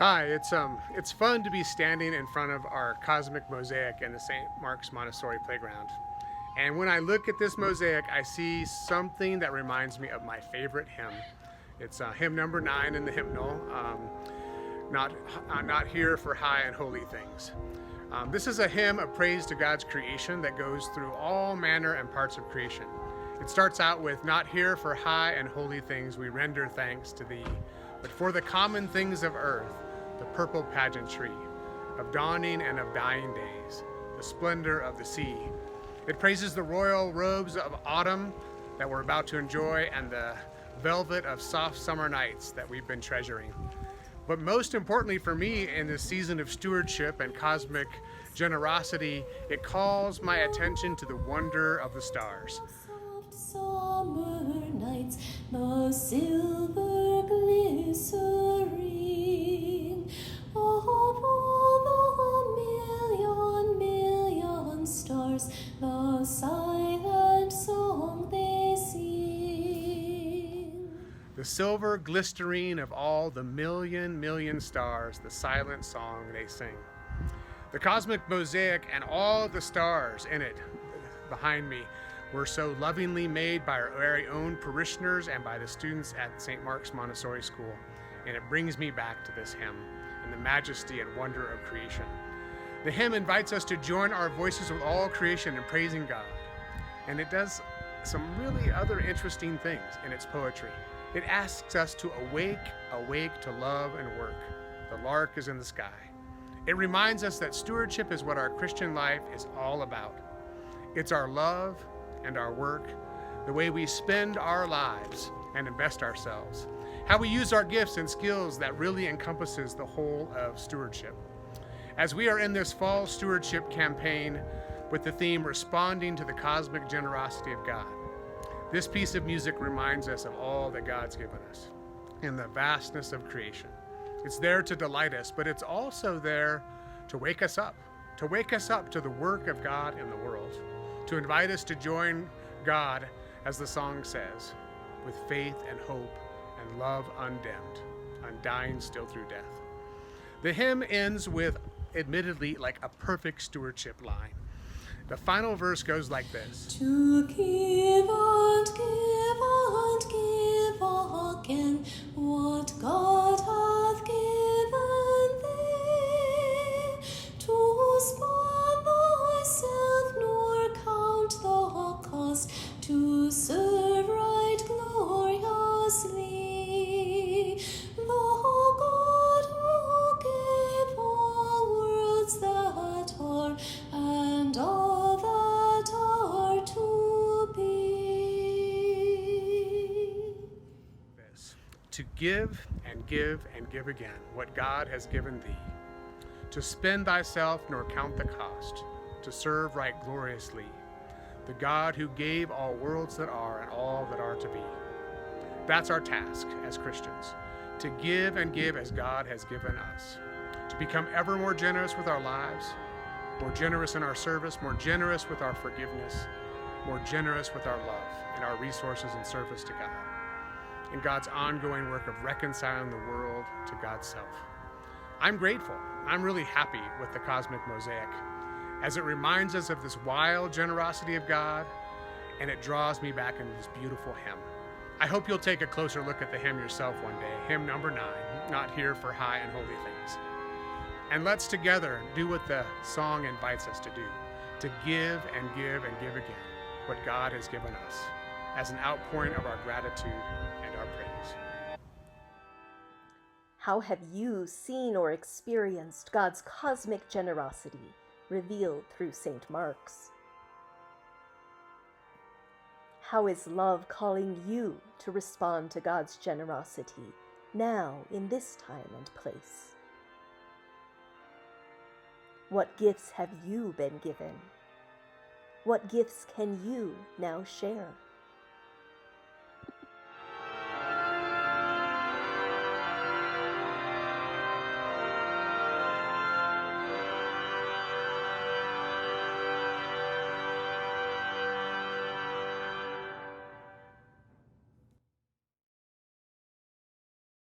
Hi, it's fun to be standing in front of our cosmic mosaic in the St. Mark's Montessori playground. And when I look at this mosaic, I see something that reminds me of my favorite hymn. It's hymn number 9 in the hymnal, not, not here for high and holy things. This is a hymn of praise to God's creation that goes through all manner and parts of creation. It starts out with, "Not here for high and holy things we render thanks to thee, but for the common things of earth, the purple pageantry of dawning and of dying days, the splendor of the sea." It praises the royal robes of autumn that we're about to enjoy and the velvet of soft summer nights that we've been treasuring. But most importantly for me in this season of stewardship and cosmic generosity, it calls my attention to the wonder of the stars. Soft summer nights, the silver glycerine of all the million stars, the silent song they sing. The silver glycerine of all the million stars, the silent song they sing. The cosmic mosaic and all of the stars in it behind me were so lovingly made by our very own parishioners and by the students at St. Mark's Montessori School. And it brings me back to this hymn and the majesty and wonder of creation. The hymn invites us to join our voices with all creation in praising God. And it does some really other interesting things in its poetry. It asks us to awake to love and work. The lark is in the sky. It reminds us that stewardship is what our Christian life is all about. It's our love and our work, the way we spend our lives and invest ourselves, how we use our gifts and skills that really encompasses the whole of stewardship. As we are in this fall stewardship campaign with the theme Responding to the Cosmic Generosity of God, this piece of music reminds us of all that God's given us and the vastness of creation. It's there to delight us, but it's also there to wake us up to the work of God in the world, to invite us to join God, as the song says, with faith and hope and love undimmed, undying still through death. The hymn ends with, admittedly, like a perfect stewardship line. The final verse goes like this: To give and give and give again what God hath given thee, to spare thyself nor count the cost, to serve right gloriously. The God who gave all worlds that are and all that are to be. this, to give and give and give again what God has given thee, to spend thyself nor count the cost, to serve right gloriously, the God who gave all worlds that are and all that are to be. That's our task as Christians, to give and give as God has given us, to become ever more generous with our lives, more generous in our service, more generous with our forgiveness, more generous with our love and our resources and service to God, in God's ongoing work of reconciling the world to God's self. I'm grateful. I'm really happy with the cosmic mosaic, as it reminds us of this wild generosity of God, and it draws me back into this beautiful hymn. I hope you'll take a closer look at the hymn yourself one day, hymn number 9, Not Here for High and Holy Things. And let's together do what the song invites us to do, to give and give and give again what God has given us, as an outpouring of our gratitude and our praise. How have you seen or experienced God's cosmic generosity revealed through St. Mark's? How is love calling you to respond to God's generosity now in this time and place? What gifts have you been given? What gifts can you now share?